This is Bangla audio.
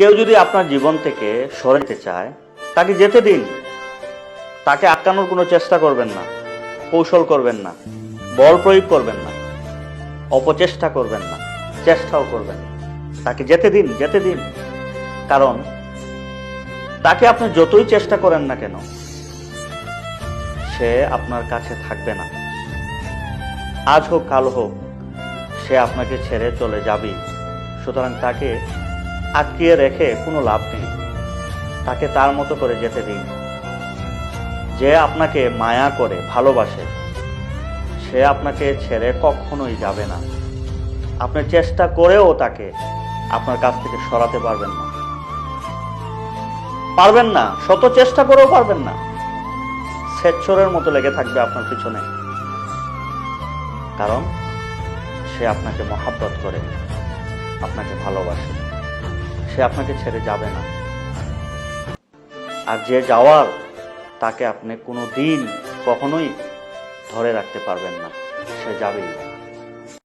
কেউ যদি আপনার জীবন থেকে সরে যেতে চায়, তাকে যেতে দিন। তাকে আটকানোর কোনো চেষ্টা করবেন না, কৌশল করবেন না, বল প্রয়োগ করবেন না, অপচেষ্টা করবেন না, চেষ্টাও করবেন না। তাকে যেতে দিন, যেতে দিন। কারণ তাকে আপনি যতই চেষ্টা করেন না কেন, সে আপনার কাছে থাকবে না। আজ হোক কাল হোক সে আপনাকে ছেড়ে চলে যাবেই। সুতরাং তাকে আটকিয়ে রেখে কোনো লাভ নেই। তাকে তার মতো করে যেতে দিন। যে আপনাকে মায়া করে ভালোবাসে, সে আপনাকে ছেড়ে কখনোই যাবে না। আপনি চেষ্টা করেও তাকে আপনার কাছ থেকে সরাতে পারবেন না, পারবেন না। শত চেষ্টা করেও পারবেন না। ছেচ্ছরের মতো লেগে থাকবে আপনার পিছনে। কারণ সে আপনাকে মহাব্বত করে, আপনাকে ভালোবাসে। সে আপনাকে ছেড়ে যাবে না। আর যে যাওয়ার, তাকে আপনি কোনো দিন কখনোই ধরে রাখতে পারবেন না। সে যাবেই।